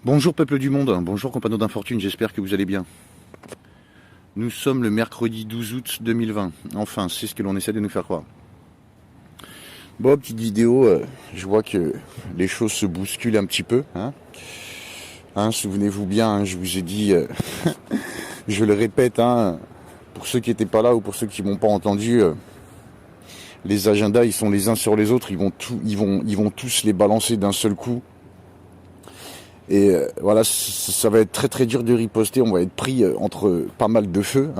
Bonjour peuple du monde, bonjour compagnons d'infortune, j'espère que vous allez bien. Nous sommes le mercredi 12 août 2020, enfin c'est ce que l'on essaie de nous faire croire. Bon, petite vidéo, je vois que les choses se bousculent un petit peu. Souvenez-vous bien, je vous ai dit, je le répète, pour ceux qui n'étaient pas là ou pour ceux qui m'ont pas entendu, les agendas ils sont les uns sur les autres, ils vont tous les balancer d'un seul coup. Et voilà, ça va être très très dur de riposter, on va être pris entre pas mal de feux.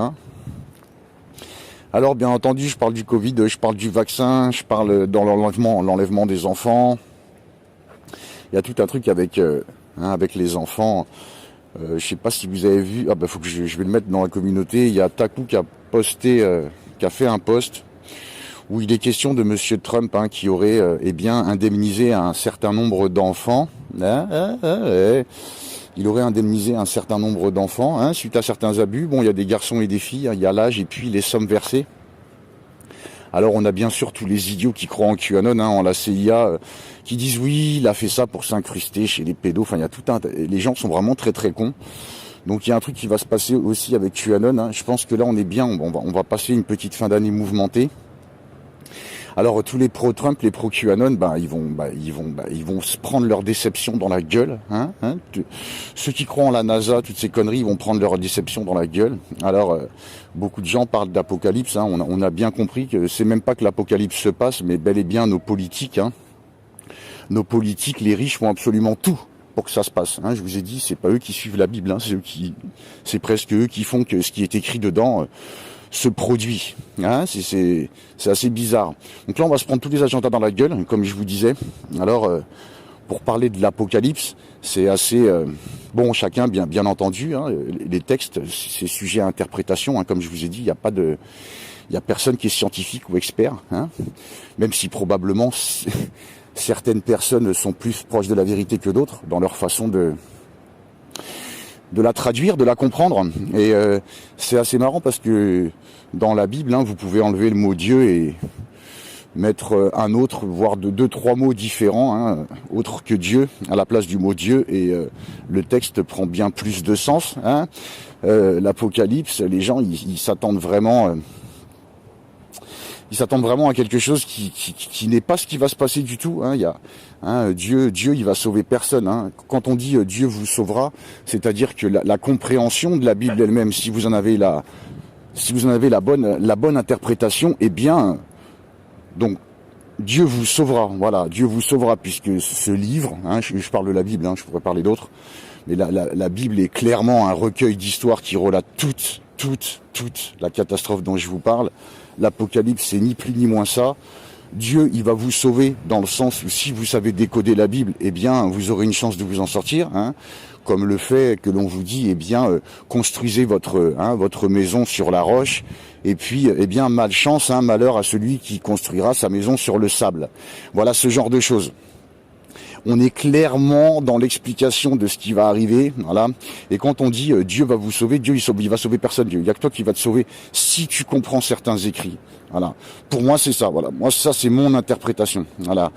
Alors bien entendu, je parle du Covid, je parle du vaccin, je parle dans l'enlèvement des enfants. Il y a tout un truc avec les enfants. Je sais pas si vous avez vu, faut que je vais le mettre dans la communauté. Il y a Taku qui a fait un post où il est question de Monsieur Trump qui aurait indemnisé un certain nombre d'enfants. Il aurait indemnisé un certain nombre d'enfants suite à certains abus. Bon, il y a des garçons et des filles, il y a l'âge et puis les sommes versées. Alors on a bien sûr tous les idiots qui croient en QAnon, en la CIA, qui disent oui, il a fait ça pour s'incruster chez les pédos. Enfin, il y a les gens sont vraiment très très cons. Donc il y a un truc qui va se passer aussi avec QAnon. Je pense que là on est bien, on va passer une petite fin d'année mouvementée. Alors tous les pro-Trump, les pro-QAnon, ils vont se prendre leur déception dans la gueule. Ceux qui croient en la NASA, toutes ces conneries, ils vont prendre leur déception dans la gueule. Alors beaucoup de gens parlent d'apocalypse. On a bien compris que c'est même pas que l'apocalypse se passe, mais bel et bien nos politiques. Nos politiques, les riches font absolument tout pour que ça se passe. Je vous ai dit, c'est pas eux qui suivent la Bible, c'est presque eux qui font que ce qui est écrit dedans se produit. C'est assez bizarre. Donc là, on va se prendre tous les agendas dans la gueule, comme je vous disais. Alors, pour parler de l'apocalypse, c'est assez... chacun, bien entendu, les textes, c'est sujet à interprétation. Comme je vous ai dit, il y a personne qui est scientifique ou expert. Même si probablement certaines personnes sont plus proches de la vérité que d'autres dans leur façon de la traduire, de la comprendre. Et c'est assez marrant parce que dans la Bible, vous pouvez enlever le mot Dieu et mettre un autre, voire deux, trois mots différents, autres que Dieu, à la place du mot Dieu, et le texte prend bien plus de sens. L'Apocalypse, les gens, ils s'attendent vraiment... Ils s'attendent vraiment à quelque chose qui n'est pas ce qui va se passer du tout. Dieu, il va sauver personne. Quand on dit Dieu vous sauvera, c'est-à-dire que la compréhension de la Bible elle-même, si vous en avez la bonne interprétation, donc Dieu vous sauvera. Voilà, Dieu vous sauvera puisque ce livre, je parle de la Bible, je pourrais parler d'autres, mais la Bible est clairement un recueil d'histoires qui relate toute la catastrophe dont je vous parle. L'Apocalypse, c'est ni plus ni moins ça. Dieu, il va vous sauver dans le sens où si vous savez décoder la Bible, vous aurez une chance de vous en sortir. Comme le fait que l'on vous dit, construisez votre maison sur la roche. Et puis, malchance, malheur à celui qui construira sa maison sur le sable. Voilà ce genre de choses. On est clairement dans l'explication de ce qui va arriver, voilà. Et quand on dit Dieu va vous sauver, Dieu il va sauver personne. Dieu, il y a que toi qui va te sauver si tu comprends certains écrits. Voilà. Pour moi c'est ça. Voilà. Moi ça c'est mon interprétation. Voilà.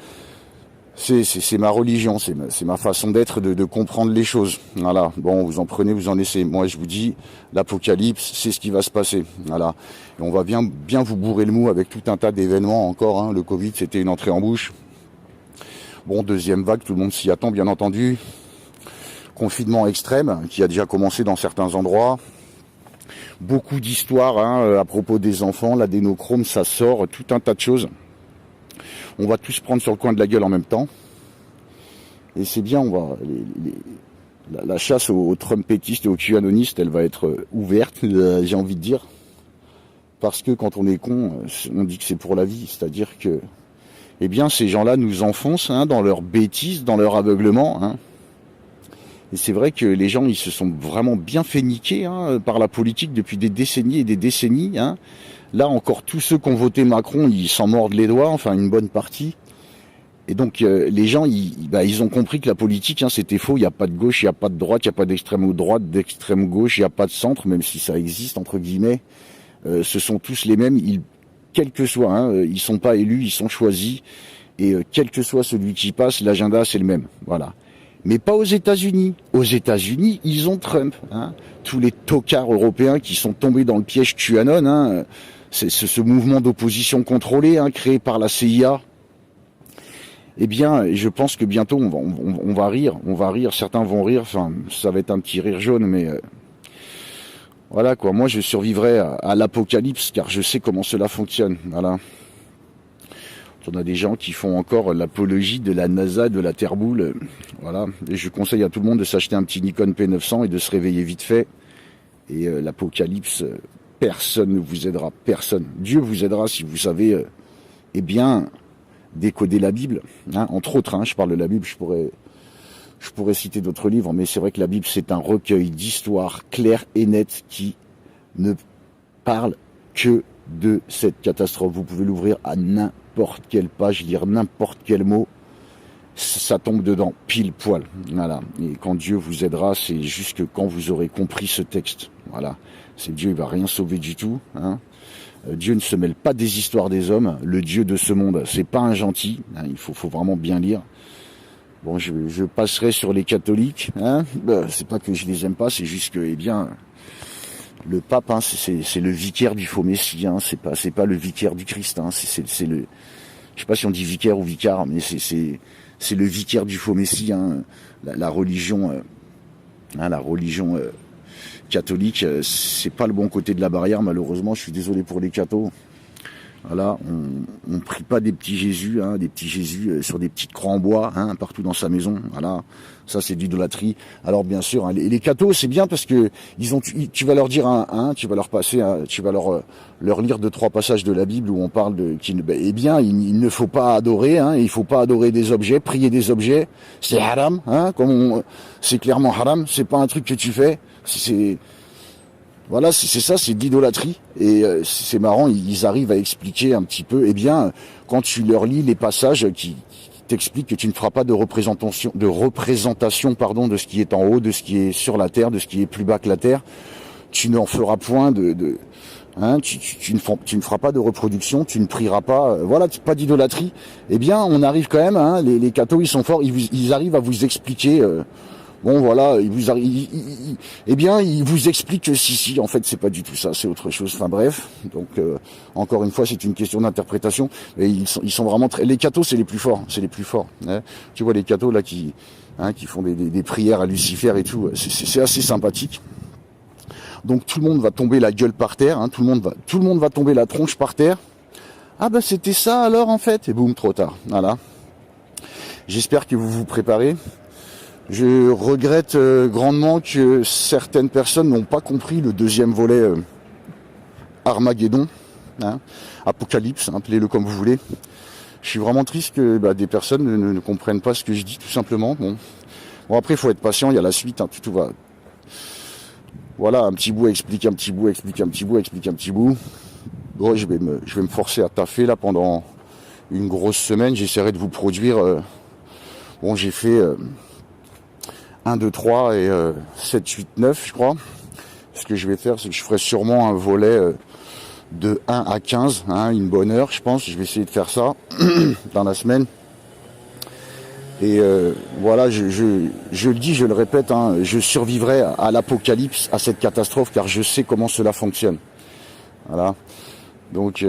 C'est ma religion, c'est ma façon d'être, de comprendre les choses. Voilà. Bon, vous en prenez, vous en laissez. Moi je vous dis, l'Apocalypse, c'est ce qui va se passer. Voilà. Et on va bien vous bourrer le mou avec tout un tas d'événements encore. Le Covid, c'était une entrée en bouche. Bon, deuxième vague, tout le monde s'y attend, bien entendu. Confinement extrême, qui a déjà commencé dans certains endroits. Beaucoup d'histoires à propos des enfants, l'adénochrome, ça sort, tout un tas de choses. On va tous prendre sur le coin de la gueule en même temps. Et c'est bien, la chasse aux Trumpetistes et aux QAnonistes, elle va être ouverte, j'ai envie de dire. Parce que quand on est con, on dit que c'est pour la vie, c'est-à-dire que ces gens-là nous enfoncent dans leur bêtise, dans leur aveuglement. Et c'est vrai que les gens, ils se sont vraiment bien fait niquer par la politique depuis des décennies et des décennies. Là, encore, tous ceux qui ont voté Macron, ils s'en mordent les doigts, enfin une bonne partie. Et donc, les gens, ils ont compris que la politique, c'était faux. Il n'y a pas de gauche, il n'y a pas de droite, il n'y a pas d'extrême droite, d'extrême gauche, il n'y a pas de centre, même si ça existe, entre guillemets. Ce sont tous les mêmes, quel que soit, ils sont pas élus, ils sont choisis, et quel que soit celui qui passe, l'agenda c'est le même, voilà. Mais pas aux États-Unis. Aux États-Unis, ils ont Trump. Hein. Tous les tocards européens qui sont tombés dans le piège QAnon, hein, c'est ce mouvement d'opposition contrôlée hein, créé par la CIA. Eh bien, je pense que bientôt on va rire. Certains vont rire. Enfin, ça va être un petit rire jaune, mais voilà quoi. Moi, je survivrai à l'apocalypse car je sais comment cela fonctionne. Voilà. On a des gens qui font encore l'apologie de la NASA, de la Terre boule. Voilà. Et je conseille à tout le monde de s'acheter un petit Nikon P900 et de se réveiller vite fait. Et l'apocalypse, personne ne vous aidera. Personne. Dieu vous aidera si vous savez, eh bien, décoder la Bible. Hein. Entre autres, hein, je parle de la Bible, je pourrais citer d'autres livres, mais c'est vrai que la Bible, c'est un recueil d'histoires claires et nettes qui ne parle que de cette catastrophe. Vous pouvez l'ouvrir à n'importe quelle page, lire n'importe quel mot, ça tombe dedans, pile poil. Voilà. Et quand Dieu vous aidera, c'est juste que quand vous aurez compris ce texte. Voilà. C'est Dieu, il va rien sauver du tout. Hein. Dieu ne se mêle pas des histoires des hommes. Le Dieu de ce monde, c'est pas un gentil. Hein. Il faut vraiment bien lire. Bon, je passerai sur les catholiques. Hein. C'est pas que je les aime pas, c'est juste que, eh bien, le pape, hein, c'est le vicaire du faux messie, hein, c'est pas le vicaire du Christ, hein, c'est le, je sais pas si on dit vicaire ou vicaire, mais c'est le vicaire du faux messie, hein, la religion catholique, c'est pas le bon côté de la barrière, malheureusement, je suis désolé pour les cathos. Voilà, on prie pas des petits Jésus, hein, sur des petites croix en bois, hein, partout dans sa maison. Voilà, ça c'est de l'idolâtrie. Alors bien sûr, hein, les cathos c'est bien parce que tu vas leur dire tu vas leur passer, tu vas leur lire 2-3 passages de la Bible où on parle il ne faut pas adorer, hein, il faut pas adorer des objets, prier des objets, c'est haram, hein, c'est clairement haram, c'est pas un truc que tu fais, voilà, c'est ça, c'est de l'idolâtrie. Et c'est marrant, ils arrivent à expliquer un petit peu. Eh bien, quand tu leur lis les passages qui t'expliquent que tu ne feras pas de représentation, de ce qui est en haut, de ce qui est sur la terre, de ce qui est plus bas que la terre, tu n'en feras point hein, tu ne feras pas de reproduction, tu ne prieras pas, voilà, pas d'idolâtrie. Eh bien, on arrive quand même, hein, les cathos, ils sont forts, ils arrivent à vous expliquer. Bon voilà, il vous explique que si, en fait c'est pas du tout ça, c'est autre chose. Enfin bref, donc encore une fois c'est une question d'interprétation. Et ils sont vraiment les cathos c'est les plus forts, hein. Tu vois les cathos là qui font des prières à Lucifer et tout, c'est assez sympathique. Donc tout le monde va tomber la gueule par terre, hein, tout le monde va tomber la tronche par terre. Ah bah c'était ça alors en fait, et boum, trop tard. Voilà. J'espère que vous vous préparez. Je regrette grandement que certaines personnes n'ont pas compris le deuxième volet Armageddon, hein, Apocalypse, hein, appelez-le comme vous voulez. Je suis vraiment triste que des personnes ne comprennent pas ce que je dis, tout simplement. Bon après, il faut être patient, il y a la suite, hein, tout va. Voilà, un petit bout explique un petit bout, explique un petit bout, explique un petit bout. Bon, je vais me forcer à taffer là pendant une grosse semaine, j'essaierai de vous produire. J'ai fait 1, 2, 3 et 7, 8, 9 je crois. Ce que je vais faire, c'est que je ferai sûrement un volet de 1 à 15, hein, une bonne heure je pense. Je vais essayer de faire ça dans la semaine. Et voilà, je le dis, je le répète, hein, je survivrai à l'apocalypse, à cette catastrophe, car je sais comment cela fonctionne. Voilà. Donc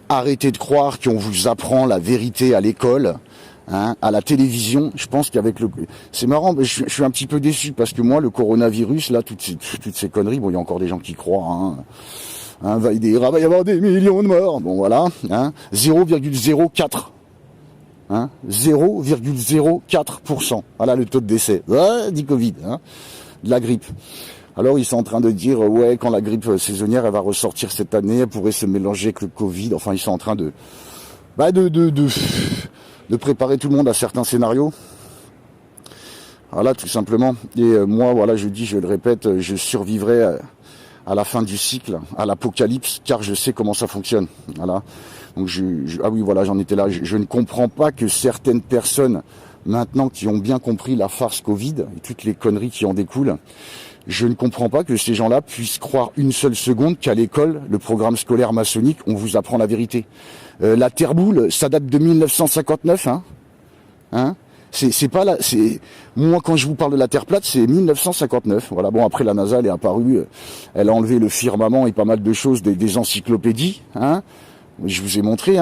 arrêtez de croire qu'on vous apprend la vérité à l'école. Hein, à la télévision, je pense qu'avec c'est marrant, mais je suis un petit peu déçu parce que moi, le coronavirus, là, toutes ces conneries, bon, il y a encore des gens qui croient, hein, va y avoir des millions de morts, bon voilà, hein, 0,04, hein, 0,04%, voilà le taux de décès, du Covid, hein, de la grippe. Alors ils sont en train de dire, ouais, quand la grippe saisonnière, elle va ressortir cette année, elle pourrait se mélanger avec le Covid, enfin ils sont en train de préparer tout le monde à certains scénarios. Voilà, tout simplement. Et moi, voilà, je le répète, je survivrai à la fin du cycle, à l'apocalypse, car je sais comment ça fonctionne. Voilà. Donc ah oui, voilà, j'en étais là. Je ne comprends pas que certaines personnes, maintenant, qui ont bien compris la farce Covid et toutes les conneries qui en découlent, je ne comprends pas que ces gens-là puissent croire une seule seconde qu'à l'école, le programme scolaire maçonnique, on vous apprend la vérité. La Terre boule, ça date de 1959, hein. C'est pas là. C'est moi quand je vous parle de la Terre plate, c'est 1959. Voilà. Bon après la NASA elle est apparue, elle a enlevé le firmament et pas mal de choses des encyclopédies. Hein. Je vous ai montré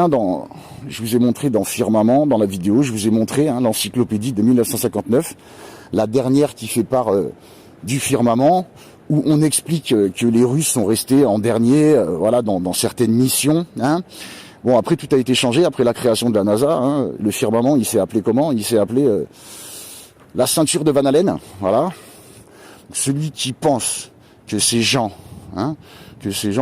dans Firmament, dans la vidéo, je vous ai montré l'encyclopédie de 1959, la dernière qui fait part du Firmament, où on explique que les Russes sont restés en dernier, voilà, dans certaines missions. Hein. Bon, après, tout a été changé, après la création de la NASA. Hein, le Firmament, il s'est appelé comment? Il s'est appelé la ceinture de Van Allen. Voilà. Celui qui pense que ces gens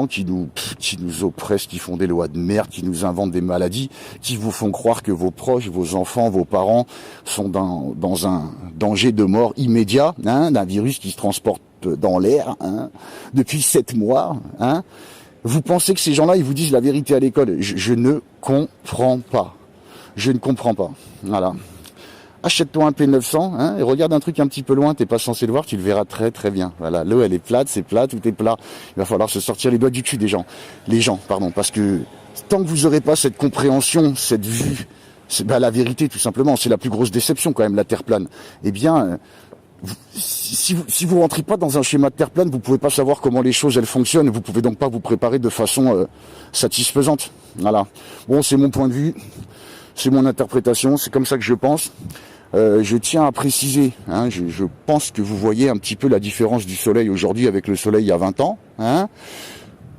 qui nous oppressent, qui font des lois de merde, qui nous inventent des maladies, qui vous font croire que vos proches, vos enfants, vos parents sont dans un danger de mort immédiat, hein, d'un virus qui se transporte dans l'air depuis 7 mois. Hein. Vous pensez que ces gens-là, ils vous disent la vérité à l'école? Je ne comprends pas. Je ne comprends pas. Voilà. Achète-toi un P900 et regarde un truc un petit peu loin, t'es pas censé le voir, tu le verras très très bien. Voilà, l'eau elle est plate, c'est plat, tout est plat. Il va falloir se sortir les doigts du cul des gens. Les gens, pardon, parce que tant que vous aurez pas cette compréhension, cette vue, c'est la vérité tout simplement, c'est la plus grosse déception quand même, la Terre plane. Eh bien, si vous rentrez pas dans un schéma de Terre plane, vous pouvez pas savoir comment les choses elles fonctionnent, vous pouvez donc pas vous préparer de façon satisfaisante. Voilà. Bon, c'est mon point de vue, c'est mon interprétation, c'est comme ça que je pense. Je tiens à préciser, je pense que vous voyez un petit peu la différence du soleil aujourd'hui avec le soleil il y a 20 ans. Hein.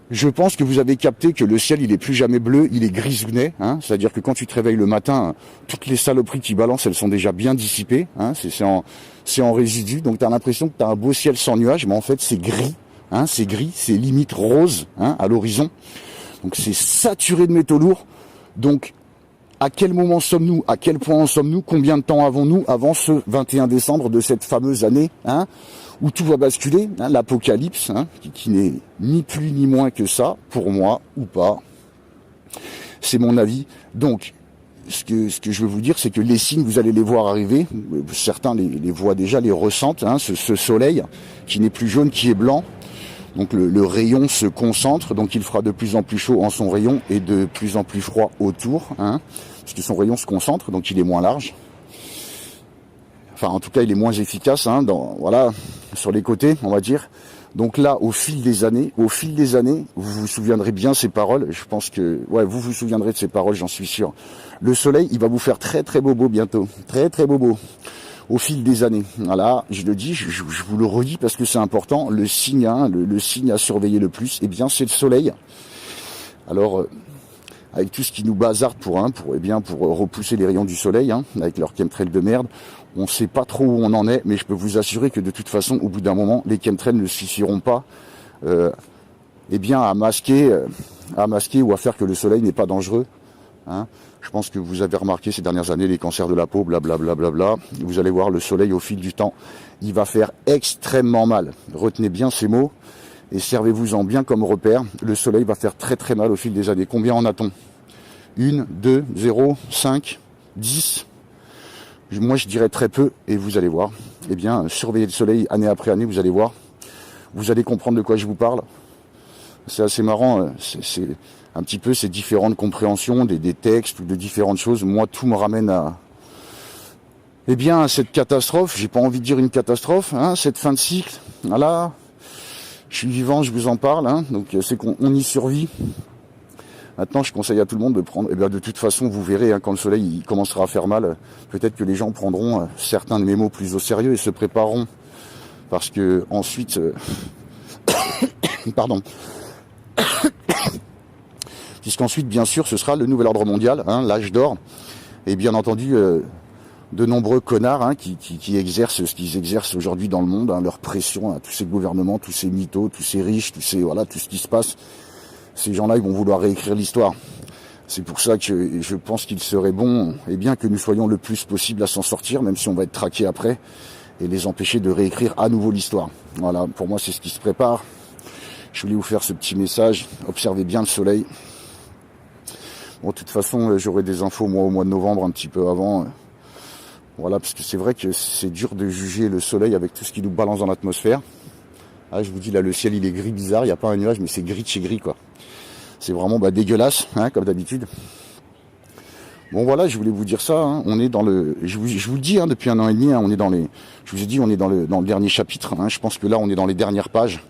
Je pense que vous avez capté que le ciel, il est plus jamais bleu, il est grisounet. Hein. C'est-à-dire que quand tu te réveilles le matin, toutes les saloperies qui balancent, elles sont déjà bien dissipées. Hein. C'est en résidu, donc tu as l'impression que tu as un beau ciel sans nuages, mais en fait c'est gris. Hein. C'est gris, c'est limite rose à l'horizon. Donc c'est saturé de métaux lourds. Donc à quel moment sommes-nous? À quel point en sommes-nous? Combien de temps avons-nous avant ce 21 décembre de cette fameuse année où tout va basculer, l'apocalypse, qui n'est ni plus ni moins que ça, pour moi, ou pas. C'est mon avis. Donc, ce que je veux vous dire, c'est que les signes, vous allez les voir arriver. Certains les voient déjà, les ressentent. Ce soleil qui n'est plus jaune, qui est blanc. Donc le rayon se concentre, donc il fera de plus en plus chaud en son rayon et de plus en plus froid autour, parce que son rayon se concentre, donc il est moins large. Enfin, en tout cas, il est moins efficace, voilà, sur les côtés, on va dire. Donc là, au fil des années, vous vous souviendrez bien ces paroles. Je pense que, vous vous souviendrez de ces paroles, j'en suis sûr. Le soleil, il va vous faire très très bobo bientôt, très très bobo. Au fil des années. Voilà, je le dis, je vous le redis parce que c'est important. Le signe, le signe à surveiller le plus, eh bien, c'est le soleil. Alors, avec tout ce qui nous bazarde pour repousser les rayons du soleil, avec leur chemtrail de merde, on ne sait pas trop où on en est, mais je peux vous assurer que de toute façon, au bout d'un moment, les chemtrails ne suffiront pas, à masquer ou à faire que le soleil n'est pas dangereux. Je pense que vous avez remarqué ces dernières années les cancers de la peau, blablabla. Vous allez voir le soleil au fil du temps, il va faire extrêmement mal. Retenez bien ces mots et servez-vous-en bien comme repère. Le soleil va faire très très mal au fil des années. Combien en a-t-on? 1, 2, 0, 5, 10. Moi je dirais très peu et vous allez voir. Eh bien, surveillez le soleil année après année, vous allez voir. Vous allez comprendre de quoi je vous parle. C'est assez marrant, c'est un petit peu ces différentes compréhensions des textes ou de différentes choses. Moi, tout me ramène à cette catastrophe. J'ai pas envie de dire une catastrophe, cette fin de cycle. Voilà, je suis vivant, je vous en parle. Donc c'est qu'on y survit. Maintenant, je conseille à tout le monde de prendre. De toute façon, vous verrez quand le soleil il commencera à faire mal, peut-être que les gens prendront certains de mes mots plus au sérieux et se prépareront, parce que ensuite, pardon. Puisqu'ensuite, bien sûr, ce sera le nouvel ordre mondial, l'âge d'or, et bien entendu, de nombreux connards qui exercent ce qu'ils exercent aujourd'hui dans le monde, leur pression à tous ces gouvernements, tous ces mythos, tous ces riches, tout ce qui se passe. Ces gens-là, ils vont vouloir réécrire l'histoire. C'est pour ça que je pense qu'il serait bon, que nous soyons le plus possible à s'en sortir, même si on va être traqués après, et les empêcher de réécrire à nouveau l'histoire. Voilà, pour moi, c'est ce qui se prépare. Je voulais vous faire ce petit message. Observez bien le soleil. Bon, de toute façon, j'aurai des infos, moi, au mois de novembre, un petit peu avant. Voilà, parce que c'est vrai que c'est dur de juger le soleil avec tout ce qui nous balance dans l'atmosphère. Je vous dis, là, le ciel, il est gris bizarre. Il n'y a pas un nuage, mais c'est gris de chez gris, quoi. C'est vraiment dégueulasse, comme d'habitude. Bon voilà, je voulais vous dire ça, hein. On est dans le, je vous le dis, hein, depuis 1 an et demi, hein, on est dans les, je vous ai dit, on est dans le dernier chapitre, hein. Je pense que là, on est dans les dernières pages.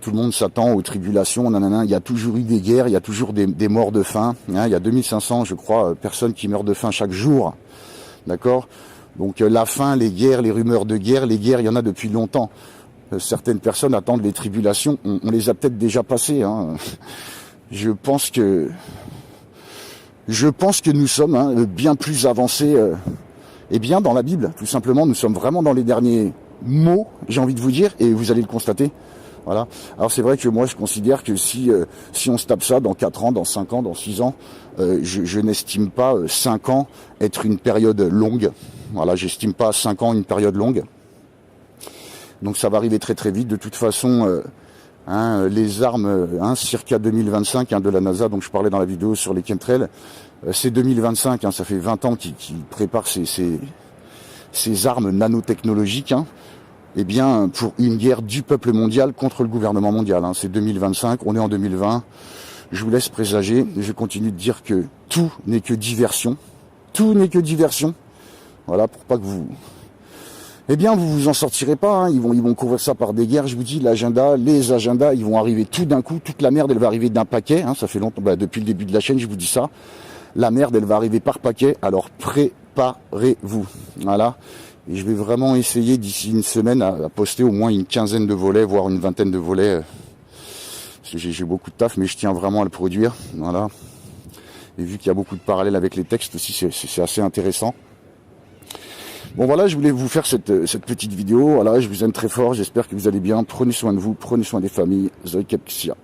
Tout le monde s'attend aux tribulations, nanana. Il y a toujours eu des guerres, il y a toujours des morts de faim, hein. Il y a 2500, je crois, personnes qui meurent de faim chaque jour, d'accord. Donc la faim, les guerres, les rumeurs de guerre, les guerres, il y en a depuis longtemps. Certaines personnes attendent les tribulations, on les a peut-être déjà passées, hein. Je pense que nous sommes, hein, bien plus avancés, et bien dans la Bible, tout simplement. Nous sommes vraiment dans les derniers mots, j'ai envie de vous dire, et vous allez le constater. Voilà. Alors c'est vrai que moi je considère que si on se tape ça dans 4 ans, dans 5 ans, dans 6 ans, je n'estime pas 5 ans être une période longue. Voilà, j'estime pas 5 ans une période longue. Donc ça va arriver très très vite. De toute façon, les armes, circa 2025, de la NASA, donc je parlais dans la vidéo sur les chemtrails, c'est 2025, ça fait 20 ans qu'ils préparent ces armes nanotechnologiques, eh bien, pour une guerre du peuple mondial contre le gouvernement mondial. C'est 2025, on est en 2020. Je vous laisse présager. Je continue de dire que tout n'est que diversion. Tout n'est que diversion. Voilà, pour pas que vous... Eh bien, vous vous en sortirez pas. Ils vont couvrir ça par des guerres. Je vous dis, les agendas, ils vont arriver tout d'un coup. Toute la merde, elle va arriver d'un paquet. Ça fait longtemps, depuis le début de la chaîne, je vous dis ça. La merde, elle va arriver par paquet. Alors, préparez-vous. Voilà. Et je vais vraiment essayer d'ici une semaine à poster au moins une quinzaine de volets, voire une vingtaine de volets. Parce que j'ai beaucoup de taf, mais je tiens vraiment à le produire. Voilà. Et vu qu'il y a beaucoup de parallèles avec les textes aussi, c'est assez intéressant. Bon voilà, je voulais vous faire cette petite vidéo. Voilà, je vous aime très fort, j'espère que vous allez bien. Prenez soin de vous, prenez soin des familles. Zoï Kepsia.